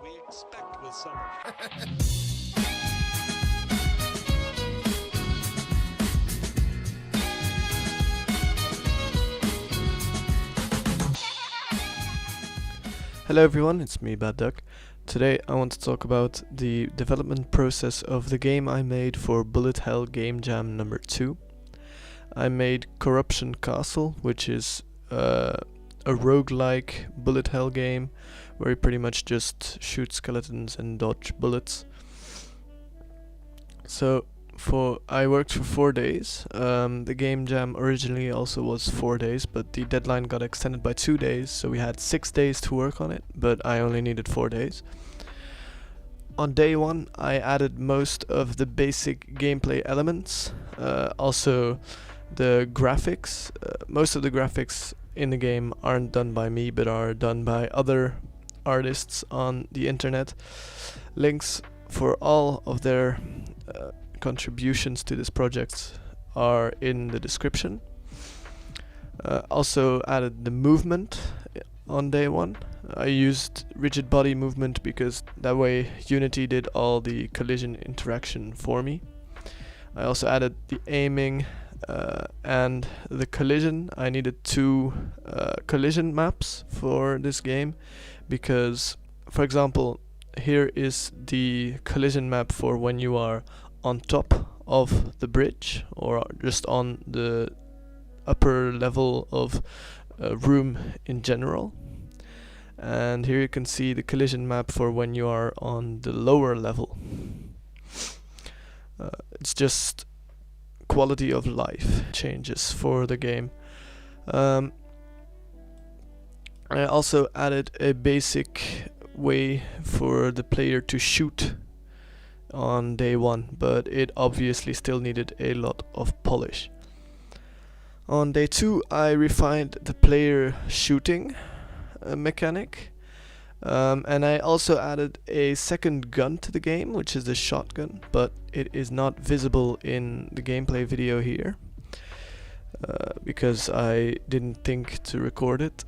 we expect with summer. Hello everyone, it's me, Bad Duck. Today I want to talk about the development process of the game I made for Bullet Hell Game Jam number 2. I made Corruption Castle, which is a roguelike bullet hell game where you pretty much just shoot skeletons and dodge bullets. So I worked for 4 days. The game jam originally also was 4 days, but the deadline got extended by 2 days, so we had 6 days to work on it, but I only needed 4 days. On day 1 I added most of the basic gameplay elements, also the graphics. Most of the graphics in the game aren't done by me, but are done by other artists on the internet. Links for all of their contributions to this project are in the description. Also added the movement on day 1. I used rigid body movement because that way Unity did all the collision interaction for me. I also added the aiming and the collision. I needed 2 collision maps for this game because, for example, here is the collision map for when you are on top of the bridge or just on the upper level of a room in general. And here you can see the collision map for when you are on the lower level. It's just quality of life changes for the game. I also added a basic way for the player to shoot on day 1, but it obviously still needed a lot of polish. On day 2 I refined the player shooting mechanic, and I also added a second gun to the game, which is the shotgun, but it is not visible in the gameplay video here because I didn't think to record it.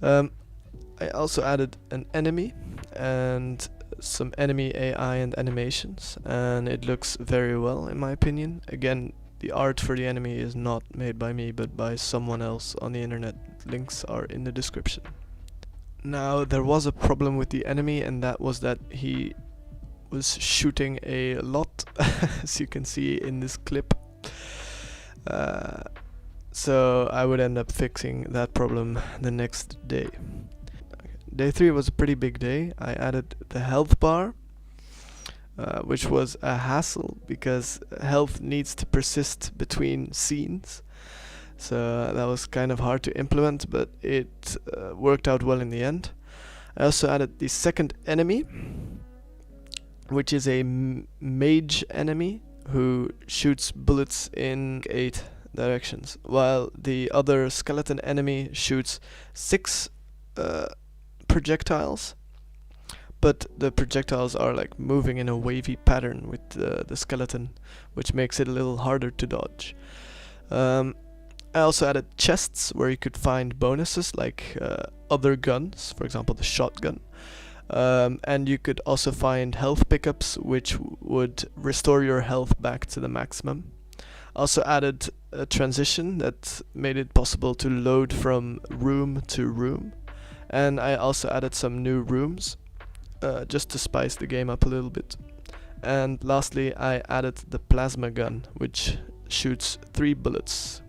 I also added an enemy and some enemy AI and animations, and it looks very well in my opinion. Again, the art for the enemy is not made by me but by someone else on the internet. Links are in the description. Now, there was a problem with the enemy, and that was that he was shooting a lot, as you can see in this clip. So I would end up fixing that problem the next day. Day 3 was a pretty big day. I added the health bar, which was a hassle because health needs to persist between scenes. So that was kind of hard to implement, but it worked out well in the end. I also added the second enemy, which is a mage enemy who shoots bullets in 8 directions, while the other skeleton enemy shoots 6 projectiles, but the projectiles are like moving in a wavy pattern with the skeleton, which makes it a little harder to dodge. I also added chests where you could find bonuses like other guns, for example the shotgun, and you could also find health pickups which would restore your health back to the maximum. Also added a transition that made it possible to load from room to room, and I also added some new rooms just to spice the game up a little bit. And lastly, I added the plasma gun, which shoots 3 bullets.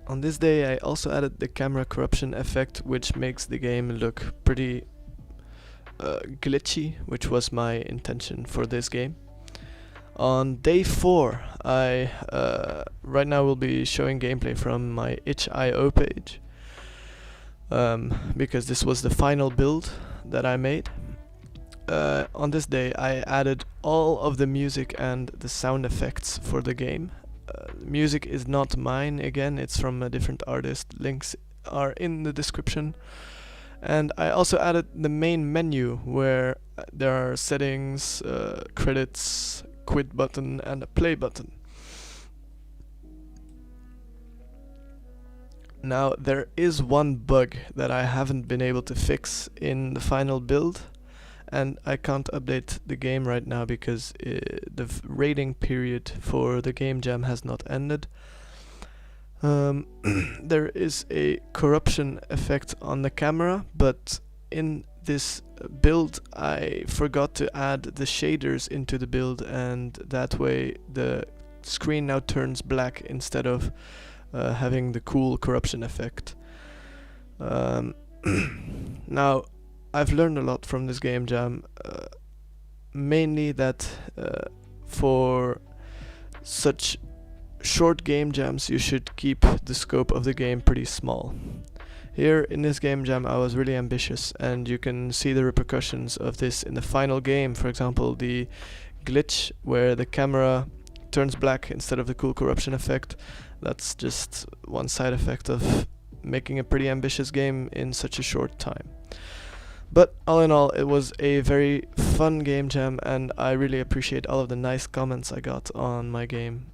On this day I also added the camera corruption effect, which makes the game look pretty glitchy, which was my intention for this game. On day 4 I right now will be showing gameplay from my itch.io page, because this was the final build that I made. On this day I added all of the music and the sound effects for the game. Music is not mine, again, it's from a different artist. Links are in the description. And I also added the main menu where there are settings, credits, quit button and a play button. Now, there is one bug that I haven't been able to fix in the final build, and I can't update the game right now because the rating period for the game jam has not ended. There is a corruption effect on the camera, but in this build I forgot to add the shaders into the build, and that way the screen now turns black instead of having the cool corruption effect. Now, I've learned a lot from this game jam, mainly that for such short game jams you should keep the scope of the game pretty small. Here in this game jam I was really ambitious, and you can see the repercussions of this in the final game. For example, the glitch where the camera turns black instead of the cool corruption effect. That's just one side effect of making a pretty ambitious game in such a short time. But all in all, it was a very fun game jam, and I really appreciate all of the nice comments I got on my game.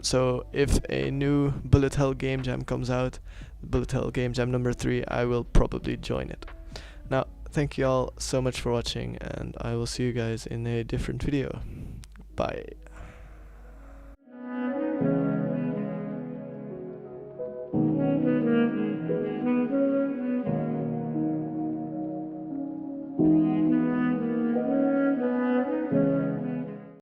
So if a new Bullet Hell game jam comes out, Bullet Hell game jam number 3, I will probably join it. Now, thank you all so much for watching, and I will see you guys in a different video. Bye.